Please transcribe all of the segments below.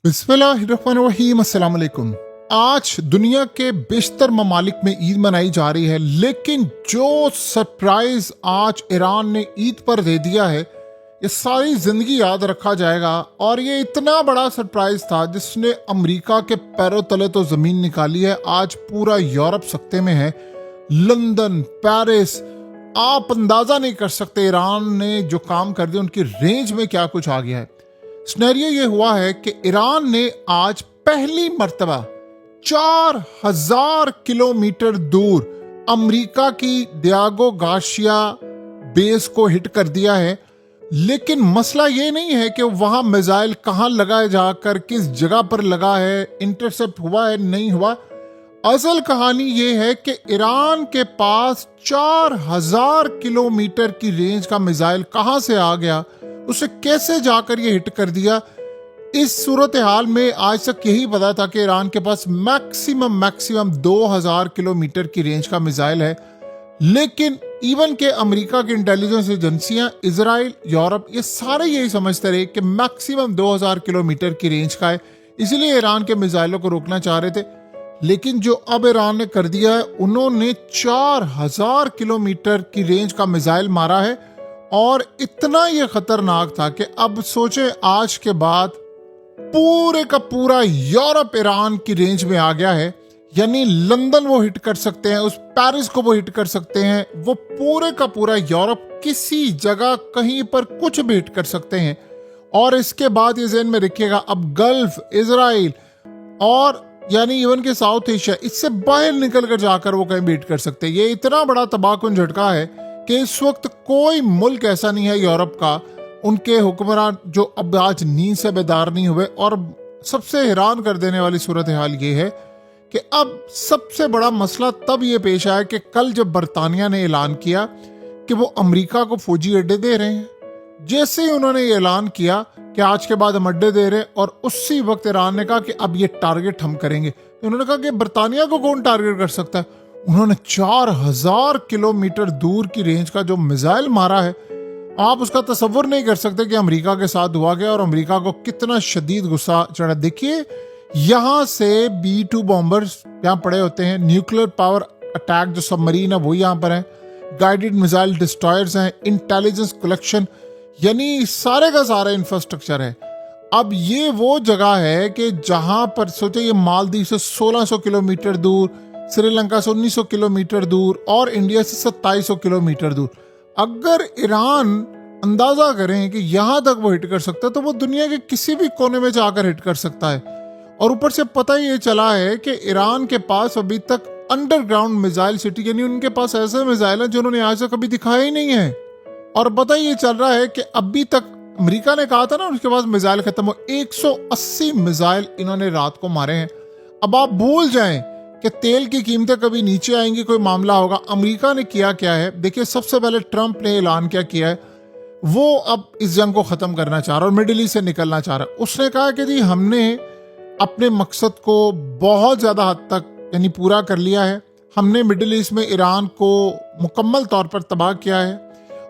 बिस्मिल्लाहिर्रहमानिर्रहीम, अस्सलाम वालेकुम। आज दुनिया के बेशतर ममालिक में ईद मनाई जा रही है, लेकिन जो सरप्राइज आज ईरान ने ईद पर दे दिया है ये सारी जिंदगी याद रखा जाएगा। और ये इतना बड़ा सरप्राइज था जिसने अमेरिका के पैरों तले तो जमीन निकाली है। आज पूरा यूरोप सख्ते में है, लंदन, पेरिस, आप अंदाजा नहीं कर सकते ईरान ने जो काम कर दिया, उनकी रेंज में क्या कुछ आ गया है। सिनेरियो ये हुआ है कि ईरान ने आज पहली मर्तबा 4000 किलोमीटर दूर अमेरिका की डियागो गार्सिया बेस को हिट कर दिया है। लेकिन मसला ये नहीं है कि वहां मिसाइल कहां लगाए जाकर किस जगह पर लगा है, इंटरसेप्ट हुआ है नहीं हुआ। असल कहानी ये है कि ईरान के पास 4000 किलोमीटर की रेंज का मिसाइल कहां से आ गया, उसे कैसे जाकर ये हिट कर दिया। इस सूरत हाल में आज तक यही पता था कि ईरान के पास मैक्सिमम 2000 किलोमीटर की रेंज का मिसाइल है। लेकिन इवन के अमेरिका की इंटेलिजेंस एजेंसियां, इजराइल, यूरोप, ये सारे यही समझते रहे कि मैक्सिमम 2000 किलोमीटर की रेंज का है, इसलिए ईरान के मिसाइलों को रोकना चाह रहे थे। लेकिन जो अब ईरान ने कर दिया है, उन्होंने 4000 किलोमीटर की रेंज का मिसाइल मारा है। और इतना ये खतरनाक था कि अब सोचे आज के बाद पूरे का पूरा यूरोप ईरान की रेंज में आ गया है। यानी लंदन वो हिट कर सकते हैं, उस पेरिस को वो हिट कर सकते हैं, वो पूरे का पूरा यूरोप किसी जगह कहीं पर कुछ भी हिट कर सकते हैं। और इसके बाद ये ज़हन में रखिएगा, अब गल्फ, इजराइल और यानी इवन के साउथ एशिया, इससे बाहर निकल कर जाकर वो कहीं भी हिट कर सकते हैं। ये इतना बड़ा तबाहकुन झटका है कि इस वक्त कोई मुल्क ऐसा नहीं है यूरोप का, उनके हुक्मरान जो अब आज नींद से बेदार नहीं हुए। और सबसे हैरान कर देने वाली सूरत हाल ये है कि अब सबसे बड़ा मसला तब ये पेश आया कि कल जब बरतानिया ने ऐलान किया कि वो अमेरिका को फौजी अड्डे दे रहे हैं, जैसे ही उन्होंने ये ऐलान किया कि आज के बाद हम अड्डे दे रहे हैं, और उसी वक्त ईरान ने कहा कि अब ये टारगेट हम करेंगे। तो उन्होंने कहा कि बरतानिया को कौन टारगेट कर सकता है। उन्होंने 4000 किलोमीटर दूर की रेंज का जो मिसाइल मारा है, आप उसका तसव्वुर नहीं कर सकते कि अमेरिका के साथ हुआ गया और अमेरिका को कितना शदीद गुस्सा चढ़ा। देखिए, यहाँ से B-2 बॉम्बर्स यहाँ पड़े होते हैं, न्यूक्लियर पावर अटैक जो सबमरीन है वो यहाँ पर है, गाइडेड मिसाइल डिस्ट्रॉयर्स हैं, इंटेलिजेंस कलेक्शन, यानी सारे का सारा इंफ्रास्ट्रक्चर है। अब ये वो जगह है कि जहां पर सोचे ये मालदीव से 1600 किलोमीटर दूर, श्रीलंका से 1900 किलोमीटर दूर और इंडिया से 2700 किलोमीटर दूर। अगर ईरान अंदाजा करें कि यहां तक वो हिट कर सकता है, तो वो दुनिया के किसी भी कोने में जाकर हिट कर सकता है। और ऊपर से पता ये चला है कि ईरान के पास अभी तक अंडरग्राउंड मिसाइल सिटी, यानी उनके पास ऐसे मिसाइल हैं जो उन्होंने आज तक कभी दिखाया ही नहीं है। और पता ये चल रहा है कि अभी तक अमेरिका ने कहा था ना उसके पास मिसाइल खत्म हो, 180 मिसाइल इन्होंने रात को मारे हैं। अब आप भूल जाएं कि तेल की कीमतें कभी नीचे आएंगी, कोई मामला होगा। अमेरिका ने किया क्या है, देखिए, सबसे पहले ट्रंप ने ऐलान क्या किया है, वो अब इस जंग को खत्म करना चाह रहा है और मिडिल ईस्ट से निकलना चाह रहा है। उसने कहा कि जी हमने अपने मकसद को बहुत ज्यादा हद तक यानी पूरा कर लिया है, हमने मिडिल ईस्ट में ईरान को मुकम्मल तौर पर तबाह किया है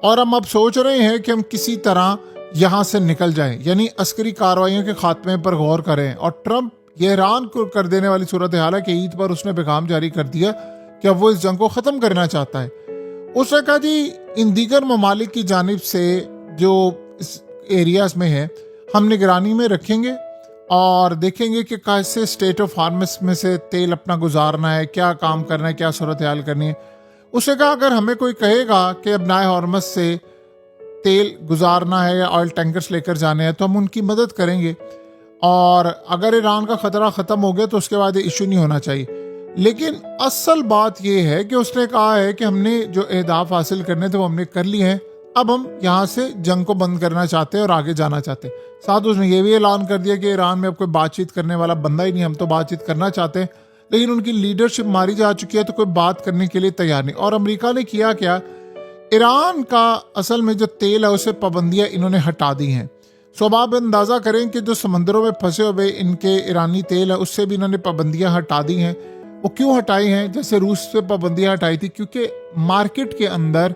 और हम अब सोच रहे हैं कि हम किसी तरह यहाँ से निकल जाएं, यानी अस्करी कार्रवाइयों के खात्मे पर गौर करें। और ट्रंप ये ईरान को कर देने वाली सूरत हाल है कि ईद पर उसने पैगाम जारी कर दिया कि अब वो इस जंग को ख़त्म करना चाहता है। उसने कहा जी इन दीगर ममालिक की जानिब से जो इस एरियाज में है हम निगरानी में रखेंगे और देखेंगे कि कैसे स्टेट ऑफ हार्मस में से तेल अपना गुजारना है, क्या काम करना है, क्या सूरत हाल करनी है। उसने कहा अगर हमें कोई कहेगा कि अब नाए हार्मस से तेल गुजारना है या ऑयल टैंकर्स लेकर जाने हैं तो हम उनकी मदद करेंगे। और अगर ईरान का खतरा ख़त्म हो गया तो उसके बाद ये इशू नहीं होना चाहिए। लेकिन असल बात यह है कि उसने कहा है कि हमने जो अहदाफ हासिल करने थे वो हमने कर लिए हैं, अब हम यहाँ से जंग को बंद करना चाहते हैं और आगे जाना चाहते हैं। साथ उसने ये भी ऐलान कर दिया कि ईरान में अब कोई बातचीत करने वाला बंदा ही नहीं, हम तो बातचीत करना चाहते हैं लेकिन उनकी लीडरशिप मारी जा चुकी है तो कोई बात करने के लिए तैयार नहीं। और अमेरिका ने किया क्या, ईरान का असल में जो तेल है उसे पाबंदियां इन्होंने हटा दी हैं। सो अब आप अंदाज़ा करें कि जो समंदरों में फंसे हुए इनके ईरानी तेल है उससे भी इन्होंने पाबंदियां हटा दी हैं। वो क्यों हटाई हैं, जैसे रूस से पाबंदियां हटाई थी क्योंकि मार्केट के अंदर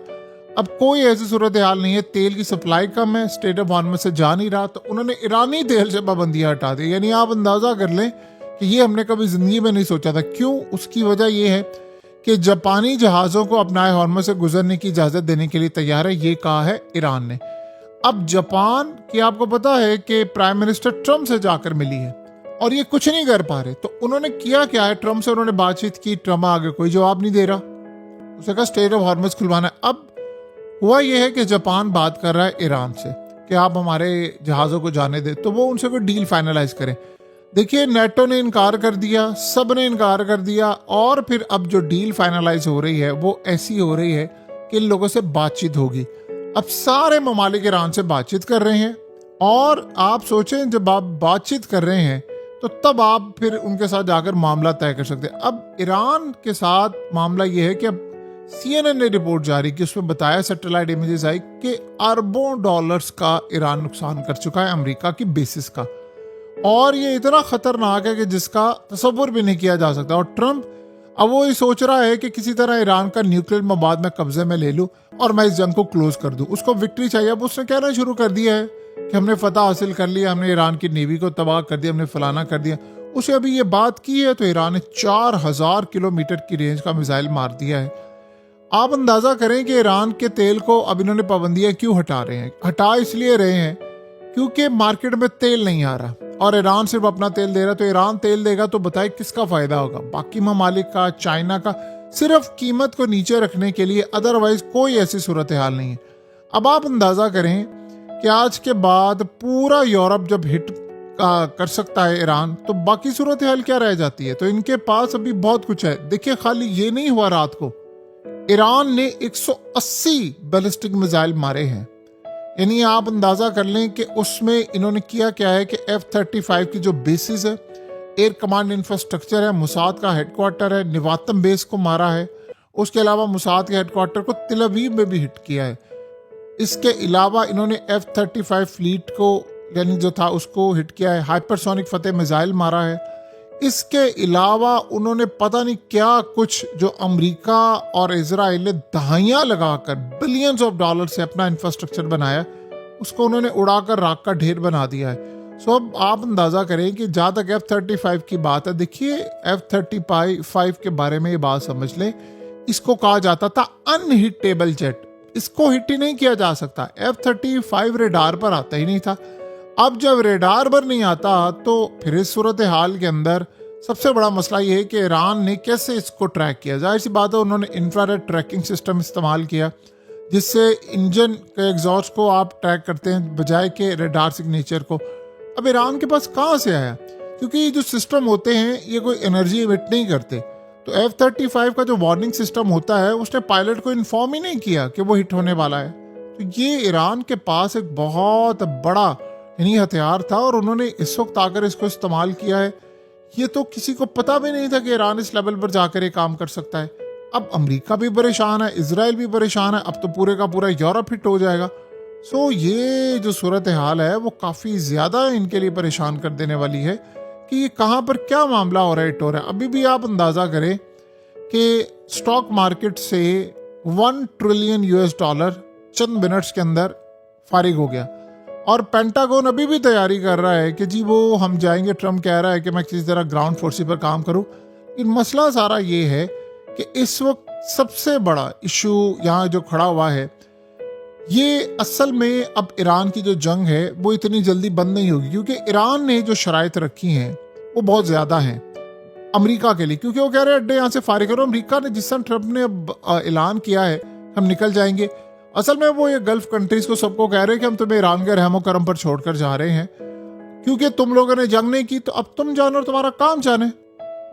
अब कोई ऐसी सूरत हाल नहीं है, तेल की सप्लाई कम है, स्ट्रेट ऑफ हॉर्मुज़ से जा नहीं रहा, तो उन्होंने ईरानी तेल से पाबंदियां हटा दी। यानी आप अंदाजा कर लें कि ये हमने कभी जिंदगी में नहीं सोचा था। क्यों? उसकी वजह ये है कि जापानी जहाज़ों को अपनाए हॉर्मुज़ से गुजरने की इजाज़त देने के लिए तैयार है, ये कहा है ईरान ने। अब जापान की आपको पता है कि प्राइम मिनिस्टर ट्रम्प से जाकर मिली है और ये कुछ नहीं कर पा रहे, तो उन्होंने किया क्या है, ट्रम्प से उन्होंने बातचीत की, ट्रम्प आगे कोई जवाब नहीं दे रहा, उसे कहा स्ट्रेट ऑफ हॉर्मुज़ खुलवाना है। अब हुआ यह है कि जापान बात कर रहा है ईरान से कि आप हमारे जहाज़ों को जाने दे, तो वो उनसे कोई डील फाइनलाइज करें। देखिए, नेटो ने इनकार कर दिया, सब ने इनकार कर दिया, और फिर अब जो डील फाइनलाइज हो रही है वो ऐसी हो रही है कि इन लोगों से बातचीत होगी। अब सारे ममालिक ईरान से बातचीत कर रहे हैं, और आप सोचें जब आप बातचीत कर रहे हैं तो तब आप फिर उनके साथ जाकर मामला तय कर सकते हैं। अब ईरान के साथ मामला यह है कि अब CNN ने रिपोर्ट जारी की, उसमें बताया, सैटेलाइट इमेजेस आई कि अरबों डॉलर्स का ईरान नुकसान कर चुका है अमेरिका की बेसिस का, और ये इतना खतरनाक है कि जिसका तसव्वुर भी नहीं किया जा सकता। और ट्रम्प अब वो ये सोच रहा है कि किसी तरह ईरान का न्यूक्लियर मवाद में कब्जे में ले लूं और मैं इस जंग को क्लोज कर दूं। उसको विक्ट्री चाहिए। अब उसने कहना शुरू कर दिया है कि हमने फतह हासिल कर लिया, हमने ईरान की नेवी को तबाह कर दिया, हमने फलाना कर दिया। उसे अभी ये बात की है तो ईरान ने 4000 किलोमीटर की रेंज का मिसाइल मार दिया है। आप अंदाजा करें कि ईरान के तेल को अब इन्होंने पाबंदियां क्यों हटा रहे हैं। हटा इसलिए रहे हैं क्योंकि मार्केट में तेल नहीं आ रहा और ईरान सिर्फ अपना तेल दे रहा है। तो ईरान तेल देगा तो बताए किसका फायदा होगा, बाकी ममालिक का, चाइना का, सिर्फ कीमत को नीचे रखने के लिए। अदरवाइज कोई ऐसी सूरत हाल नहीं है। अब आप अंदाजा करें कि आज के बाद पूरा यूरोप जब हिट कर सकता है ईरान, तो बाकी सूरत हाल क्या रह जाती है। तो इनके पास अभी बहुत कुछ है। देखिए, खाली ये नहीं हुआ, रात को ईरान ने 180 बैलिस्टिक मिसाइल मारे हैं। यानी आप अंदाजा कर लें कि उसमें इन्होंने किया क्या है कि F-35 की जो बेसिस है, एयर कमांड इंफ्रास्ट्रक्चर है, मुसाद का हेडक्वार्टर है, निवातम बेस को मारा है। उसके अलावा मुसाद के हेडक्वार्टर को तिल अवीव में भी हिट किया है। इसके अलावा इन्होंने F-35 फ्लीट को, यानी जो था, उसको हिट किया है। हाइपरसोनिक फतेह मिसाइल मारा है। इसके अलावा उन्होंने पता नहीं क्या कुछ, जो अमेरिका और इजराइल ने दहाइयां लगाकर बिलियंस ऑफ डॉलर से अपना इंफ्रास्ट्रक्चर बनाया, उसको उन्होंने उड़ाकर राख का ढेर बना दिया है। सो अब आप अंदाजा करें कि जहाँ तक F-35 की बात है, देखिए F-35 के बारे में ये बात समझ लें, इसको कहा जाता था अनहिटेबल जेट। इसको हिट ही नहीं किया जा सकता। F-35 रेडार पर आता ही नहीं था। अब जब रेडार पर नहीं आता तो फिर इस सूरत हाल के अंदर सबसे बड़ा मसला ये है कि ईरान ने कैसे इसको ट्रैक किया। जाहिर सी बात है, उन्होंने इंफ्रारेड ट्रैकिंग सिस्टम इस्तेमाल किया, जिससे इंजन के एग्जॉस्ट को आप ट्रैक करते हैं बजाय के रेडार सिग्नेचर को। अब ईरान के पास कहाँ से आया, क्योंकि ये जो सिस्टम होते हैं ये कोई एनर्जी इमिट नहीं करते। तो F-35 का जो वार्निंग सिस्टम होता है, उसने पायलट को इन्फॉर्म ही नहीं किया कि वो हिट होने वाला है। तो ये ईरान के पास एक बहुत बड़ा यानी हथियार था, और उन्होंने इस वक्त आकर इसको इस्तेमाल किया है। ये तो किसी को पता भी नहीं था कि ईरान इस लेवल पर जाकर ये काम कर सकता है। अब अमेरिका भी परेशान है, इजराइल भी परेशान है, अब तो पूरे का पूरा यूरोप हिट हो जाएगा। सो ये जो सूरत हाल है वो काफ़ी ज़्यादा इनके लिए परेशान कर देने वाली है कि ये कहाँ पर क्या मामला हो रहा है, हिट हो रहा है। अभी भी आप अंदाज़ा करें कि स्टॉक मार्केट से $1 ट्रिलियन चंद मिनट्स के अंदर फारिग हो गया, और पेंटागन अभी भी तैयारी कर रहा है कि जी वो हम जाएंगे। ट्रम्प कह रहा है कि मैं किसी तरह ग्राउंड फोर्स पर काम करूं। इन मसला सारा ये है कि इस वक्त सबसे बड़ा इशू यहाँ जो खड़ा हुआ है, ये असल में अब ईरान की जो जंग है वो इतनी जल्दी बंद नहीं होगी, क्योंकि ईरान ने जो शराइत रखी हैं वो बहुत ज़्यादा हैं अमेरिका के लिए, क्योंकि वो कह रहे हैं अड्डे यहाँ से फारिग करो। अमेरिका ने, जिस तरह ट्रम्प ने अब ऐलान किया है हम निकल जाएंगे, असल में वो ये गल्फ कंट्रीज को सबको कह रहे हैं कि हम तुम्हें ईरान के रहमो करम पर छोड़कर जा रहे हैं, क्योंकि तुम लोगों ने जंग नहीं की, तो अब तुम जानो और तुम्हारा काम जाने।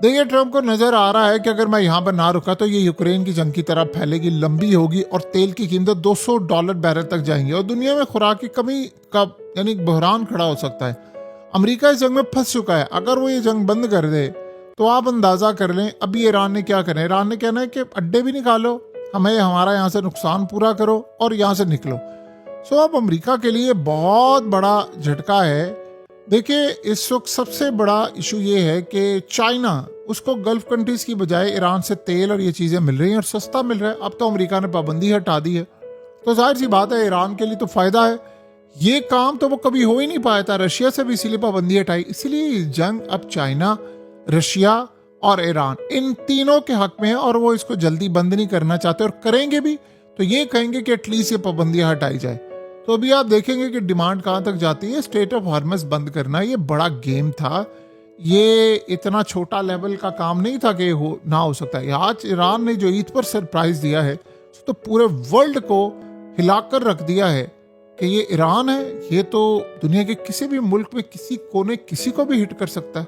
देखिए, ट्रम्प को नजर आ रहा है कि अगर मैं यहाँ पर ना रुका तो ये यूक्रेन की जंग की तरफ फैलेगी, लंबी होगी, और तेल की कीमत $200 बैरल तक जाएंगी, और दुनिया में खुराक की कमी का यानी बहरान खड़ा हो सकता है। अमेरिका इस जंग में फंस चुका है। अगर वो ये जंग बंद कर दे तो आप अंदाजा कर लें अभी ईरान ने क्या करना है। ईरान ने कहना है कि अड्डे भी निकालो, हमें हमारा यहाँ से नुकसान पूरा करो और यहाँ से निकलो। सो अब अमेरिका के लिए बहुत बड़ा झटका है। देखिए, इस वक्त सबसे बड़ा इशू ये है कि चाइना, उसको गल्फ कंट्रीज की बजाय ईरान से तेल और ये चीज़ें मिल रही हैं और सस्ता मिल रहा है। अब तो अमेरिका ने पाबंदी हटा दी है, तो जाहिर सी बात है ईरान के लिए तो फायदा है। ये काम तो वो कभी हो ही नहीं पाया था, रशिया से भी इसीलिए पाबंदी हटाई। इसलिए जंग अब चाइना, रशिया और ईरान इन तीनों के हक में है और वो इसको जल्दी बंद नहीं करना चाहते, और करेंगे भी तो ये कहेंगे कि एटलीस्ट ये पाबंदियां हटाई जाए। तो अभी आप देखेंगे कि डिमांड कहां तक जाती है। स्टेट ऑफ हार्मस बंद करना ये बड़ा गेम था, ये इतना छोटा लेवल का काम नहीं था कि हो ना हो सकता है। आज ईरान ने जो ईद पर सरप्राइज दिया है तो पूरे वर्ल्ड को हिलाकर रख दिया है कि ये ईरान है, ये तो दुनिया के किसी भी मुल्क में किसी कोने किसी को भी हिट कर सकता है।